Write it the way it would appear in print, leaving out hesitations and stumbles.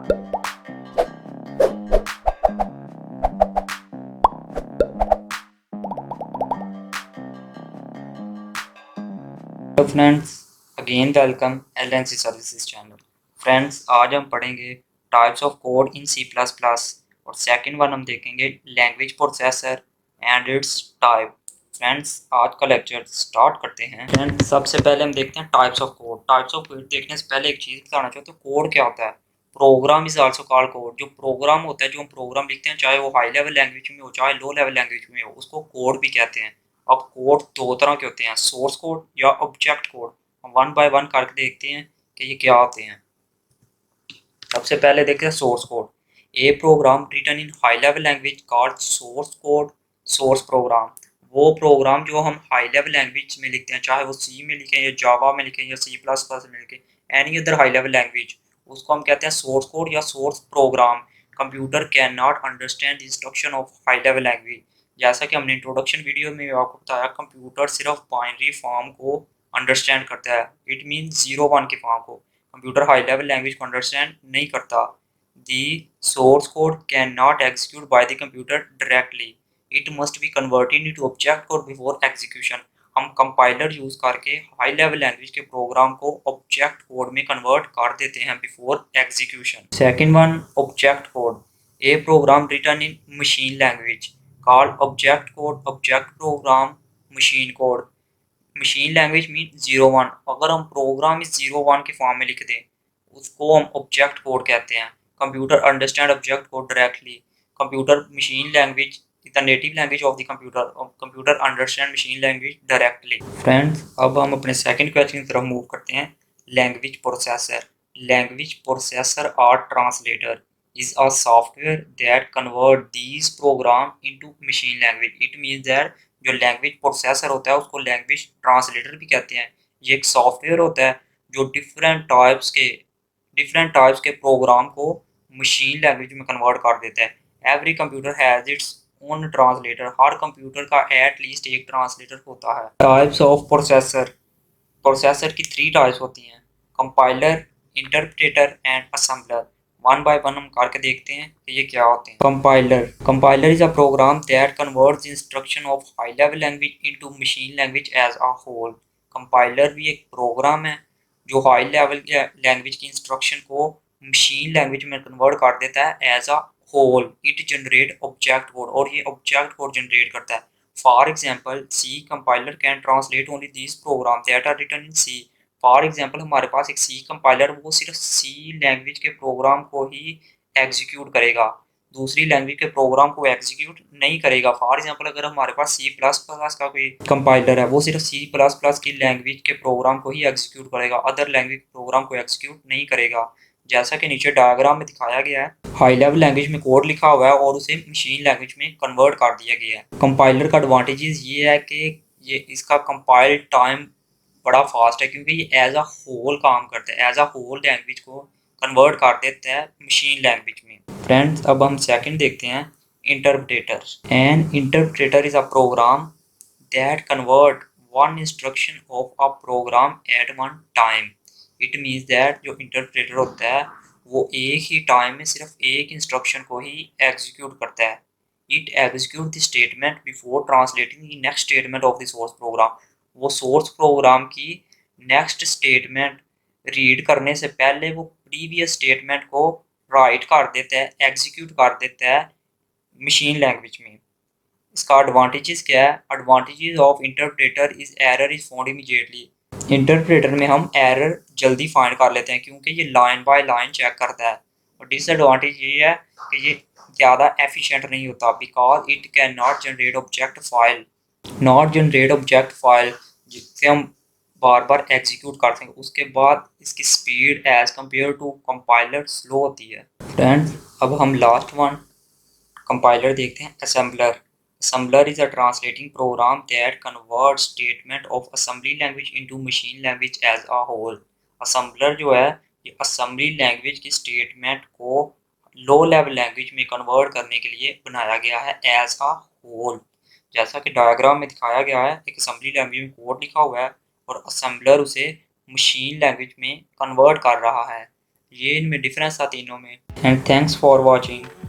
Hello friends, again welcome LNZ services channel. Friends, आज हम पढ़ेंगे types of code in C++ और second one हम देखेंगे language processor and it's type. Friends, आज का लेक्चर स्टार्ट करते हैं। फ्रेंड्स, सबसे पहले हम देखते हैं types of code. Types of code देखने से पहले एक चीज़ बताना चाहते हैं, कोड क्या होता है। Program is also called code. जो प्रोग्राम होता है, जो हम प्रोग्राम लिखते हैं, चाहे वो हाई लेवल लैंग्वेज में हो चाहे लो लेवल लैंग्वेज में हो, उसको कोड भी कहते हैं। अब कोड दो तरह के होते हैं, सोर्स कोड या ऑब्जेक्ट कोड। हम वन बाय वन करके देखते हैं कि ये क्या होते हैं। सबसे पहले देखते हैं source code. A program written in high level language called source code. Source program वो प्रोग्राम जो हम हाई लेवल लैंग्वेज में लिखते हैं, चाहे वो सी में लिखें या जावा में लिखें या C++ में लिखें, any other high level language, उसको हम कहते हैं सोर्स कोड या source program. Computer can not understand the instruction of high level language. जैसा कि हमने इंट्रोडक्शन वीडियो में आपको बताया, कंप्यूटर सिर्फ बाइनरी फॉर्म को अंडरस्टैंड करता है। इट मीन 0 1 के फॉर्म को। कंप्यूटर हाई लेवल लैंग्वेज को अंडरस्टैंड नहीं करता। The source code can not execute by the computer directly. It must be converted into object code before execution. हम कंपाइलर यूज करके हाई लेवल लैंग्वेज के program को object code में convert कर देते हैं before execution. Second one, object code. A program written in machine language called object code. Object program machine code. Machine language mean 0 1। अगर हम programme इस 0 1 के फॉर्म में लिख दें, उसको हम ऑब्जेक्ट कोड कहते हैं। Computer understand object code directly. Computer machine language the native language of the computer. Computer understand machine language directly. Friends, अब हम अपने सेकंड क्वेश्चन की तरफ मूव करते हैं। Language processor. लैंग्वेज प्रोसेसर और translator is a software that convert these program into machine language. It means that जो language processor होता है उसको लैंग्वेज ट्रांसलेटर भी कहते हैं। ये एक सॉफ्टवेयर होता है जो डिफरेंट टाइप्स के प्रोग्राम को मशीन लैंग्वेज में कन्वर्ट कर देता है। Every computer has its own translator. Her computer का एट लीस्ट एक ट्रांसलेटर होता है। Types of processor. प्रोसेसर की 3 टाइप्स होती हैं, compiler, interpreter and assembler. One by one हम करके देखते हैं कि ये क्या होते हैं। Compiler. Compiler is a program that converts instruction of high level language into machine language as a whole. Compiler भी एक प्रोग्राम है जो हाई लेवल लैंग्वेज की इंस्ट्रक्शन को मशीन लैंग्वेज में कन्वर्ट कर देता है as a whole. It generate object code, और ये ऑब्जेक्ट कोड जनरेट करता है। For example, C compiler can translate only this program that are written in C. For example, हमारे पास एक सी कंपाइलर, वो सिर्फ सी लैंग्वेज के प्रोग्राम को ही एग्जीक्यूट करेगा, दूसरी लैंग्वेज के प्रोग्राम को एग्जीक्यूट नहीं करेगा। फॉर एग्जाम्पल, अगर हमारे पास C++ का कोई कंपाइलर है, वो सिर्फ C++ की लैंग्वेज के प्रोग्राम को ही एग्जीक्यूट करेगा, अदर लैंग्वेज प्रोग्राम को एग्जीक्यूट नहीं करेगा। जैसा कि नीचे डायग्राम में दिखाया गया है, हाई लेवल लैंग्वेज में कोड लिखा हुआ है और उसे मशीन लैंग्वेज में कन्वर्ट कर दिया गया है। कंपाइलर का एडवांटेजेस ये है कि ये इसका कंपाइल टाइम बड़ा फास्ट है, क्योंकि ये एज अ होल काम करता है, एज अ होल लैंग्वेज को कन्वर्ट कर देता है मशीन लैंग्वेज में। फ्रेंड्स, अब हम सेकंड देखते हैं, interpreter. An interpreter is a program that convert one instruction of a program at one time. It means that जो इंटरप्रेटर होता है वो एक ही टाइम में सिर्फ एक इंस्ट्रक्शन को ही एग्जीक्यूट करता है। It execute the statement before translating the next statement of the source program. वो सोर्स प्रोग्राम की नेक्स्ट स्टेटमेंट रीड करने से पहले वो प्रीवियस स्टेटमेंट को राइट कर देता है, एग्जीक्यूट कर देता है मशीन लैंग्वेज में। इसका एडवांटेजेस क्या है? Advantages of interpreter is error is found immediately. Interpreter में हम एरर जल्दी फाइंड कर लेते हैं क्योंकि ये लाइन बाय लाइन चेक करता है। और डिसएडवांटेज ये है कि ये ज़्यादा एफिशिएंट नहीं होता, because it can not generate object file. Not generate object file जिससे हम बार बार एग्जीक्यूट कर सकें। उसके बाद इसकी speed as compare to compiler slow होती है। फ्रेंड्स, अब हम लास्ट वन कंपाइलर देखते हैं, assembler. Assembler is a translating program that converts statement of assembly language into machine language as a whole. Assembler जो है ये assembly language की statement को low level language में convert करने के लिए बनाया गया है as a whole। जैसा कि डायग्राम में दिखाया गया है, एक assembly language में कोड लिखा हुआ है और assembler उसे machine language में convert कर रहा है। ये इनमें डिफरेंस था तीनों में। And thanks for watching.